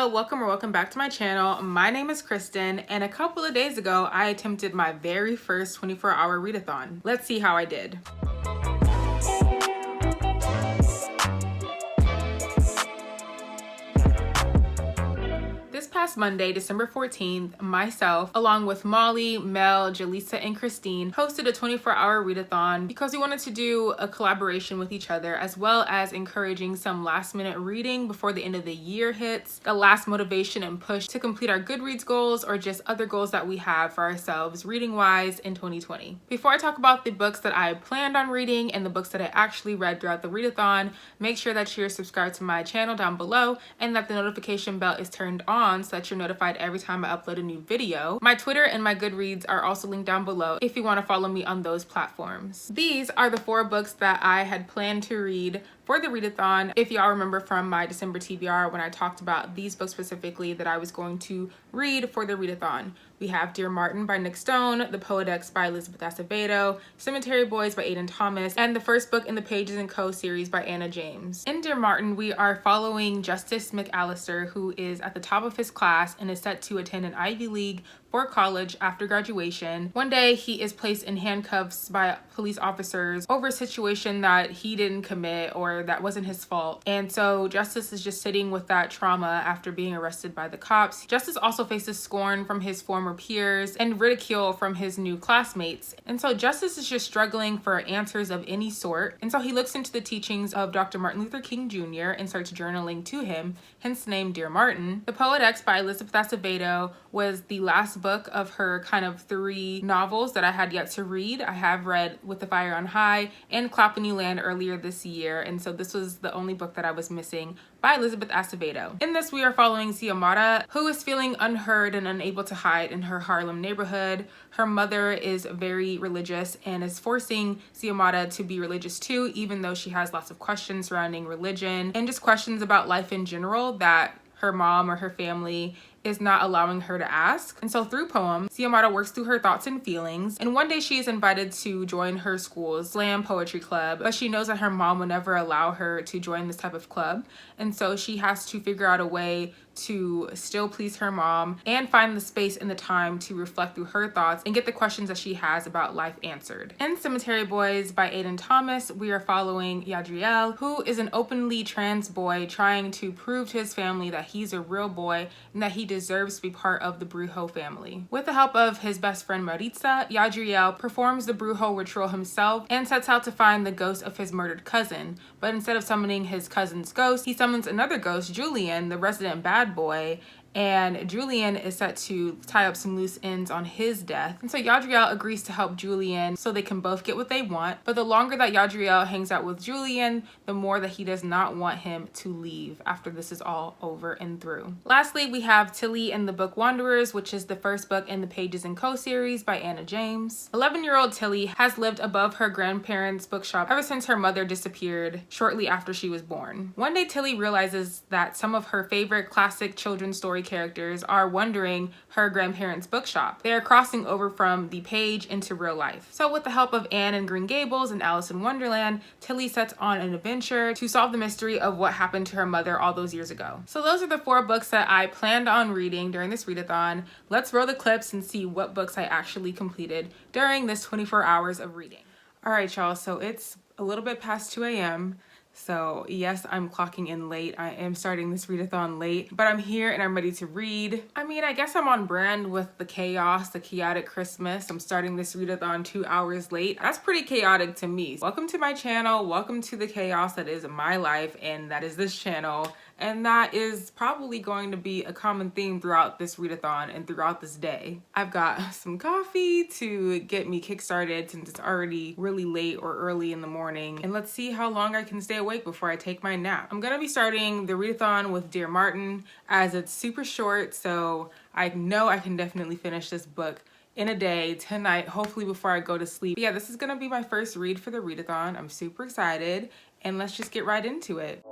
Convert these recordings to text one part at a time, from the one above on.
Hello, welcome back to my channel. My name is Kristen, and a couple of days ago, I attempted my very first 24-hour readathon. Let's see how I did. This past Monday, December 14th, myself, along with Molly, Mel, Jaleesa, and Christine, hosted a 24-hour readathon because we wanted to do a collaboration with each other, as well as encouraging some last-minute reading before the end of the year hits, a last motivation and push to complete our Goodreads goals or just other goals that we have for ourselves reading-wise in 2020. Before I talk about the books that I planned on reading and the books that I actually read throughout the readathon, make sure that you're subscribed to my channel down below and that the notification bell is turned on so that you're notified every time I upload a new video. My Twitter and my Goodreads are also linked down below if you want to follow me on those platforms. These are the 4 books that I had planned to read for the readathon. If y'all remember from my December TBR when I talked about these books specifically that I was going to read for the readathon. We have Dear Martin by Nick Stone, The Poedex by Elizabeth Acevedo, Cemetery Boys by Aiden Thomas, and the first book in the Pages & Co. series by Anna James. In Dear Martin, we are following Justice McAllister, who is at the top of his class and is set to attend an Ivy League for college after graduation. One day, he is placed in handcuffs by police officers over a situation that he didn't commit or that wasn't his fault. And so Justice is just sitting with that trauma after being arrested by the cops. Justice also faces scorn from his former peers and ridicule from his new classmates. And so Justice is just struggling for answers of any sort. And so he looks into the teachings of Dr. Martin Luther King Jr. and starts journaling to him, hence the name Dear Martin. The Poedex by Elizabeth Acevedo was the last book of her kind of 3 novels that I had yet to read. I have read With the Fire on High and Clap When You Land earlier this year, and so this was the only book that I was missing by Elizabeth Acevedo. In this, we are following Xiomara, who is feeling unheard and unable to hide in her Harlem neighborhood. Her mother is very religious and is forcing Xiomara to be religious too, even though she has lots of questions surrounding religion and just questions about life in general that her mom or her family is not allowing her to ask. And so through poems, Xiomara works through her thoughts and feelings. And one day she is invited to join her school's slam poetry club, but she knows that her mom will never allow her to join this type of club. And so she has to figure out a way to still please her mom and find the space and the time to reflect through her thoughts and get the questions that she has about life answered. In Cemetery Boys by Aiden Thomas, we are following Yadriel, who is an openly trans boy trying to prove to his family that he's a real boy and that he deserves to be part of the Brujo family. With the help of his best friend Maritza, Yadriel performs the Brujo ritual himself and sets out to find the ghost of his murdered cousin. But instead of summoning his cousin's ghost, he summons another ghost, Julian, the resident bad boy, and Julian is set to tie up some loose ends on his death. And so Yadriel agrees to help Julian so they can both get what they want. But the longer that Yadriel hangs out with Julian, the more that he does not want him to leave after this is all over and through. Lastly, we have Tilly and the Book Wanderers, which is the first book in the Pages & Co. series by Anna James. 11-year-old Tilly has lived above her grandparents' bookshop ever since her mother disappeared shortly after she was born. One day, Tilly realizes that some of her favorite classic children's story characters are wandering her grandparents' bookshop. They are crossing over from the page into real life. So with the help of Anne in Green Gables and Alice in Wonderland, Tilly sets on an adventure to solve the mystery of what happened to her mother all those years ago. So those are the 4 books that I planned on reading during this readathon. Let's roll the clips and see what books I actually completed during this 24 hours of reading. All right, y'all, so it's a little bit past 2 a.m. So yes, I'm clocking in late. I am starting this readathon late, but I'm here and I'm ready to read. I mean, I guess I'm on brand with the chaos, the chaotic Christmas. I'm starting this readathon 2 hours late. That's pretty chaotic to me. Welcome to my channel. Welcome to the chaos that is my life and that is this channel. And that is probably going to be a common theme throughout this readathon and throughout this day. I've got some coffee to get me kickstarted since it's already really late or early in the morning. And let's see how long I can stay awake before I take my nap. I'm gonna be starting the readathon with Dear Martin as it's super short, so I know I can definitely finish this book in a day, tonight, hopefully before I go to sleep. But yeah, this is gonna be my first read for the readathon. I'm super excited, and let's just get right into it.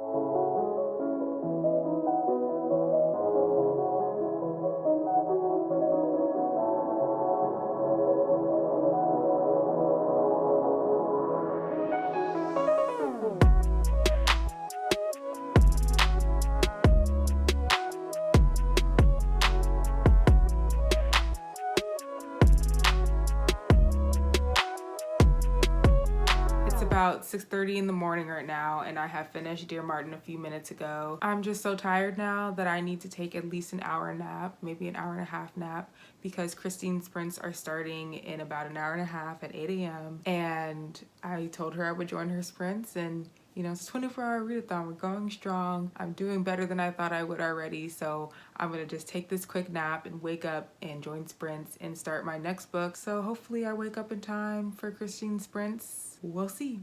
about 6:30 in the morning right now, and I have finished Dear Martin a few minutes ago. I'm just so tired now that I need to take at least an hour nap, maybe an hour and a half nap, because Christine's sprints are starting in about an hour and a half at 8 a.m. And I told her I would join her sprints, and you know, it's a 24-hour readathon. We're going strong. I'm doing better than I thought I would already. So I'm going to just take this quick nap and wake up and join sprints and start my next book. So hopefully I wake up in time for Christine's sprints. We'll see.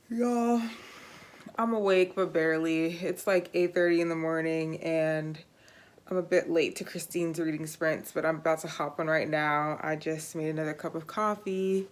Y'all, I'm awake, but barely. It's like 8:30 in the morning and I'm a bit late to Christine's reading sprints, but I'm about to hop on right now. I just made another cup of coffee.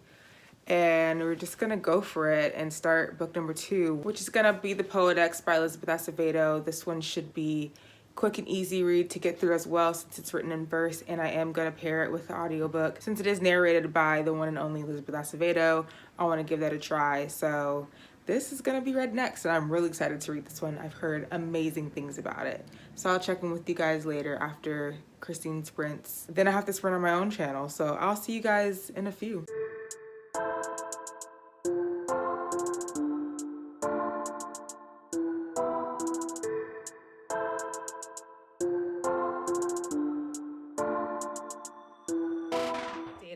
And we're just gonna go for it and start book number 2, which is gonna be The Poet X by Elizabeth Acevedo. This one should be quick and easy read to get through as well, since it's written in verse, and I am gonna pair it with the audiobook. Since it is narrated by the one and only Elizabeth Acevedo, I wanna give that a try. So this is gonna be read next, and I'm really excited to read this one. I've heard amazing things about it. So I'll check in with you guys later after Christine sprints. Then I have to sprint on my own channel, so I'll see you guys in a few.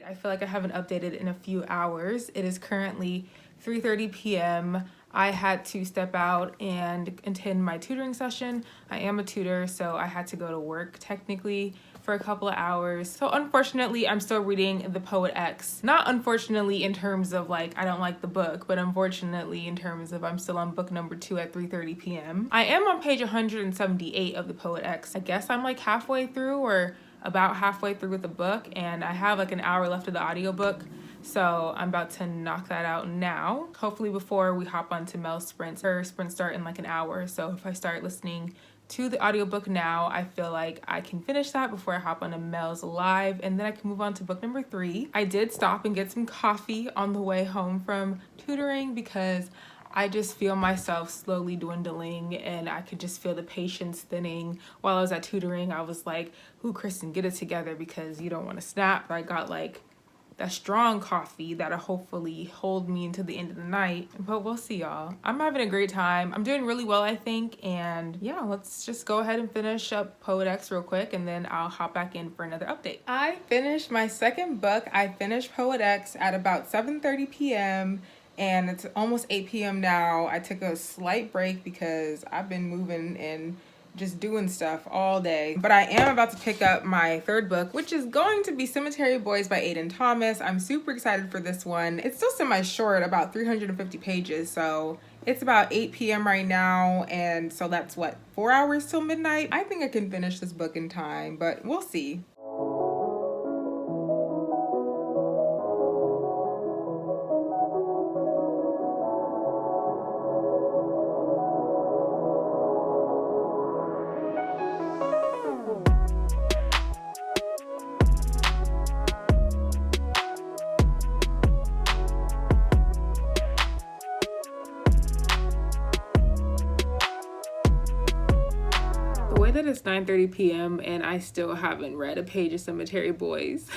I feel like I haven't updated in a few hours. It is currently 3:30 p.m. I had to step out and attend my tutoring session. I am a tutor, so I had to go to work technically for a couple of hours. So unfortunately, I'm still reading The Poet X. Not unfortunately in terms of like I don't like the book, but unfortunately in terms of I'm still on book number 2 at 3:30 p.m. I am on page 178 of The Poet X. I guess I'm like halfway through or about halfway through with the book, and I have like an hour left of the audiobook, so I'm about to knock that out now, hopefully before we hop onto Mel's sprints. Her sprints start in like an hour, so if I start listening to the audiobook now, I feel like I can finish that before I hop onto Mel's live, and then I can move on to book number 3. I did stop and get some coffee on the way home from tutoring because I just feel myself slowly dwindling, and I could just feel the patience thinning. While I was at tutoring, I was like, ooh, Kristen, get it together because you don't want to snap. I got like that strong coffee that'll hopefully hold me into the end of the night, but we'll see, y'all. I'm having a great time. I'm doing really well, I think, and yeah, let's just go ahead and finish up Poet X real quick, and then I'll hop back in for another update. I finished my second book. I finished Poet X at about 7:30 p.m. and it's almost 8 p.m. now. I took a slight break because I've been moving and just doing stuff all day. But I am about to pick up my third book, which is going to be Cemetery Boys by Aiden Thomas. I'm super excited for this one. It's still semi-short, about 350 pages, so it's about 8 p.m. right now, and so that's what, 4 hours till midnight? I think I can finish this book in time, but we'll see. The way that it's 9:30 p.m. and I still haven't read a page of Cemetery Boys.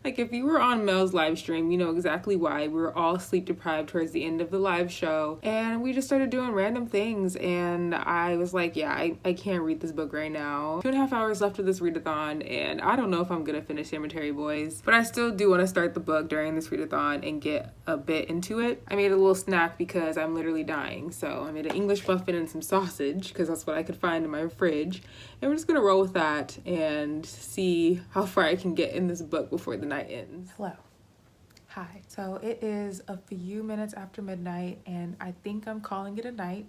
Like, if you were on Mel's live stream, you know exactly why. We were all sleep deprived towards the end of the live show, and we just started doing random things, and I was like, yeah, I can't read this book right now. 2.5 hours left of this readathon, and I don't know if I'm gonna finish Cemetery Boys, but I still do want to start the book during this readathon and get a bit into it. I made a little snack because I'm literally dying, so I made an English muffin and some sausage because that's what I could find in my fridge, and we're just gonna roll with that and see how far I can get in this book before the night ends. Hello. Hi. So it is a few minutes after midnight, and I think I'm calling it a night.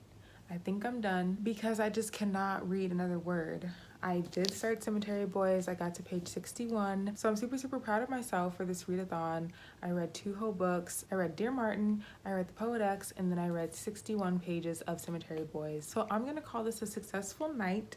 I think I'm done because I just cannot read another word. I did start Cemetery Boys. I got to page 61. So I'm super, super proud of myself for this readathon. I read 2 whole books. I read Dear Martin, I read The Poet X, and then I read 61 pages of Cemetery Boys. So I'm gonna call this a successful night.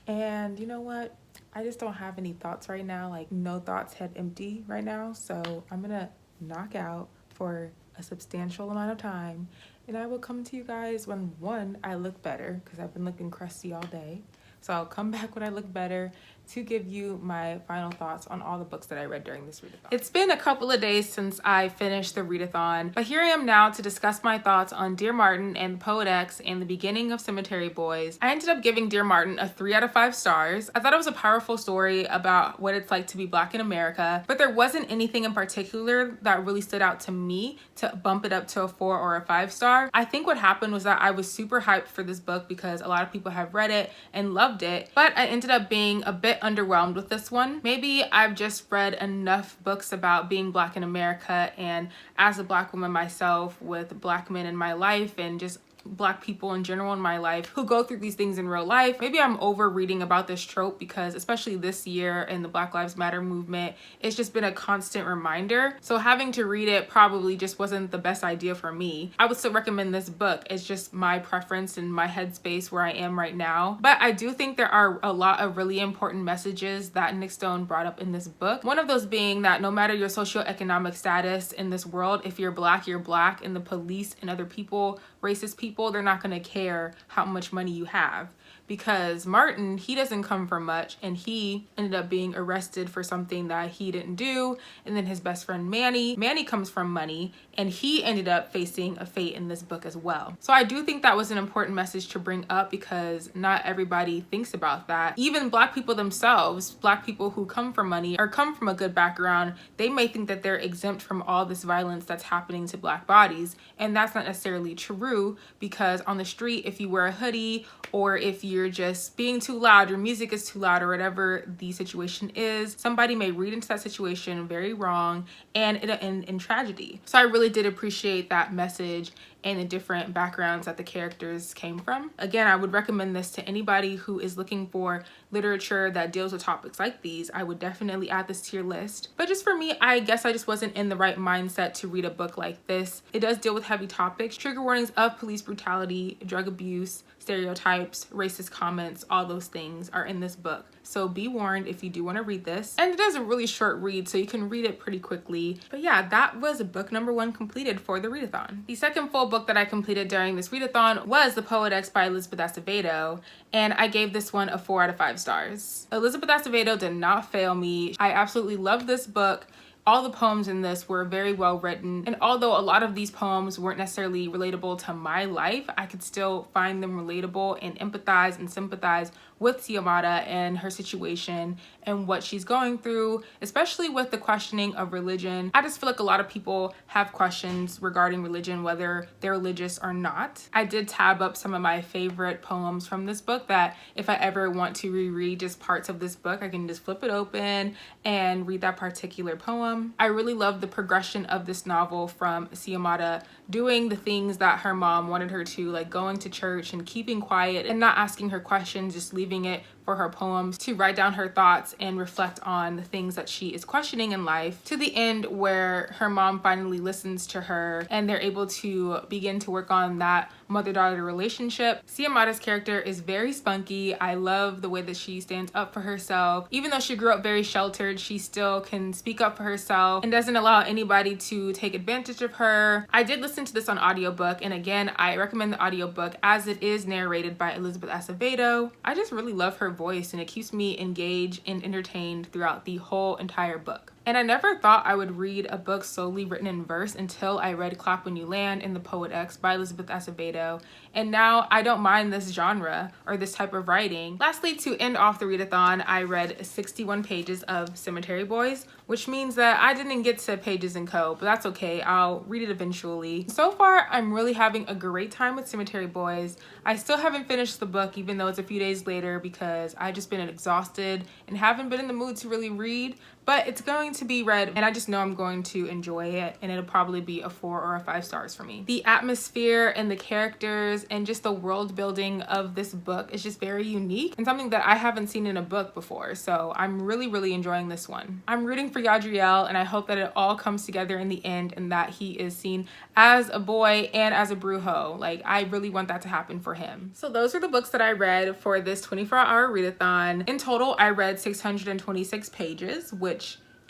And you know what? I just don't have any thoughts right now, like no thoughts, head empty right now. So I'm gonna knock out for a substantial amount of time, and I will come to you guys when, one, I look better, because I've been looking crusty all day. So I'll come back when I look better. to give you my final thoughts on all the books that I read during this readathon. It's been a couple of days since I finished the readathon, but here I am now to discuss my thoughts on Dear Martin and Poet X and the beginning of Cemetery Boys. I ended up giving Dear Martin a 3 out of 5 stars. I thought it was a powerful story about what it's like to be Black in America, but there wasn't anything in particular that really stood out to me to bump it up to a 4 or a 5 star. I think what happened was that I was super hyped for this book because a lot of people have read it and loved it, but I ended up being a bit underwhelmed with this one. Maybe I've just read enough books about being Black in America, and as a Black woman myself with Black men in my life and just Black people in general in my life who go through these things in real life. Maybe I'm over reading about this trope because especially this year in the Black Lives Matter movement, it's just been a constant reminder. So having to read it probably just wasn't the best idea for me. I would still recommend this book. It's just my preference and my headspace where I am right now. But I do think there are a lot of really important messages that Nick Stone brought up in this book. One of those being that no matter your socioeconomic status in this world, if you're Black, you're Black, and the police and other people, racist people, they're not going to care how much money you have. Because Martin, he doesn't come from much, and he ended up being arrested for something that he didn't do. And then his best friend Manny comes from money, and he ended up facing a fate in this book as well. So I do think that was an important message to bring up because not everybody thinks about that. Even Black people themselves, Black people who come from money or come from a good background, they may think that they're exempt from all this violence that's happening to Black bodies, and that's not necessarily true, because on the street, if you wear a hoodie or if you're just being too loud, your music is too loud, or whatever the situation is, somebody may read into that situation very wrong and it'll end in tragedy. So I really did appreciate that message and the different backgrounds that the characters came from. Again, I would recommend this to anybody who is looking for literature that deals with topics like these. I would definitely add this to your list. But just for me, I guess I just wasn't in the right mindset to read a book like this. It does deal with heavy topics, trigger warnings of police brutality, drug abuse, stereotypes, racist comments, all those things are in this book. So be warned if you do want to read this. And it is a really short read, so you can read it pretty quickly. But yeah, that was book number 1 completed for the readathon. The second full book that I completed during this readathon was The Poet X by Elizabeth Acevedo, and I gave this one a 4 out of 5 stars. Elizabeth Acevedo did not fail me. I absolutely loved this book. All the poems in this were very well written, and although a lot of these poems weren't necessarily relatable to my life, I could still find them relatable and empathize and sympathize with Xiomara and her situation and what she's going through, especially with the questioning of religion. I just feel like a lot of people have questions regarding religion, whether they're religious or not. I did tab up some of my favorite poems from this book that if I ever want to reread just parts of this book, I can just flip it open and read that particular poem. I really love the progression of this novel from Xiomara doing the things that her mom wanted her to, like going to church and keeping quiet and not asking her questions, just leaving it for her poems to write down her thoughts and reflect on the things that she is questioning in life, to the end where her mom finally listens to her and they're able to begin to work on that mother-daughter relationship. Xiomara's character is very spunky. I love the way that she stands up for herself. Even though she grew up very sheltered, she still can speak up for herself and doesn't allow anybody to take advantage of her. I did listen to this on audiobook, and again, I recommend the audiobook as it is narrated by Elizabeth Acevedo. I just really love her voice, and it keeps me engaged and entertained throughout the whole entire book. And I never thought I would read a book solely written in verse until I read Clap When You Land and The Poet X by Elizabeth Acevedo. And now I don't mind this genre or this type of writing. Lastly, to end off the readathon, I read 61 pages of Cemetery Boys, which means that I didn't get to Pages and Co, but that's okay. I'll read it eventually. So far, I'm really having a great time with Cemetery Boys. I still haven't finished the book, even though it's a few days later, because I've just been exhausted and haven't been in the mood to really read. But it's going to be read, and I just know I'm going to enjoy it, and it'll probably be a 4 or a 5 stars for me. The atmosphere and the characters and just the world building of this book is just very unique and something that I haven't seen in a book before. So I'm really enjoying this one. I'm rooting for Yadriel, and I hope that it all comes together in the end and that he is seen as a boy and as a brujo. Like, I really want that to happen for him. So those are the books that I read for this 24-hour readathon. In total, I read 626 pages, which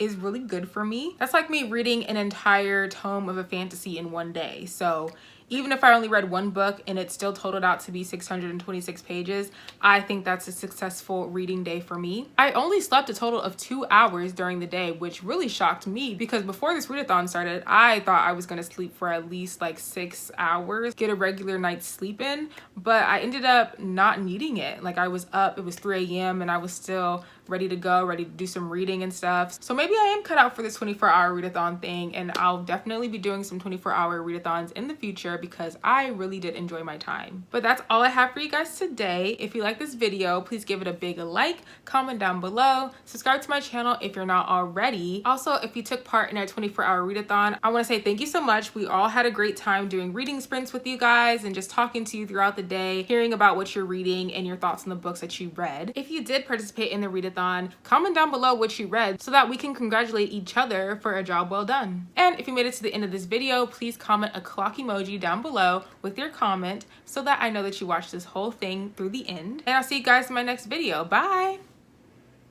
is really good for me. That's like me reading an entire tome of a fantasy in one day. So Even if I only read one book and it still totaled out to be 626 pages, I think that's a successful reading day for me. I only slept a total of 2 hours during the day, which really shocked me because before this readathon started, I thought I was gonna sleep for at least like 6 hours, get a regular night's sleep in, but I ended up not needing it. Like I was up, it was 3 a.m. and I was still ready to go, ready to do some reading and stuff. So maybe I am cut out for this 24-hour readathon thing, and I'll definitely be doing some 24-hour readathons in the future because I really did enjoy my time. But that's all I have for you guys today. If you like this video, please give it a big like, comment down below, subscribe to my channel if you're not already. Also, if you took part in our 24-hour readathon, I want to say thank you so much. We all had a great time doing reading sprints with you guys and just talking to you throughout the day, hearing about what you're reading and your thoughts on the books that you read. If you did participate in the readathon, comment down below what you read so that we can congratulate each other for a job well done. And if you made it to the end of this video, please comment a clock emoji down below with your comment so that I know that you watched this whole thing through the end. And I'll see you guys in my next video. Bye!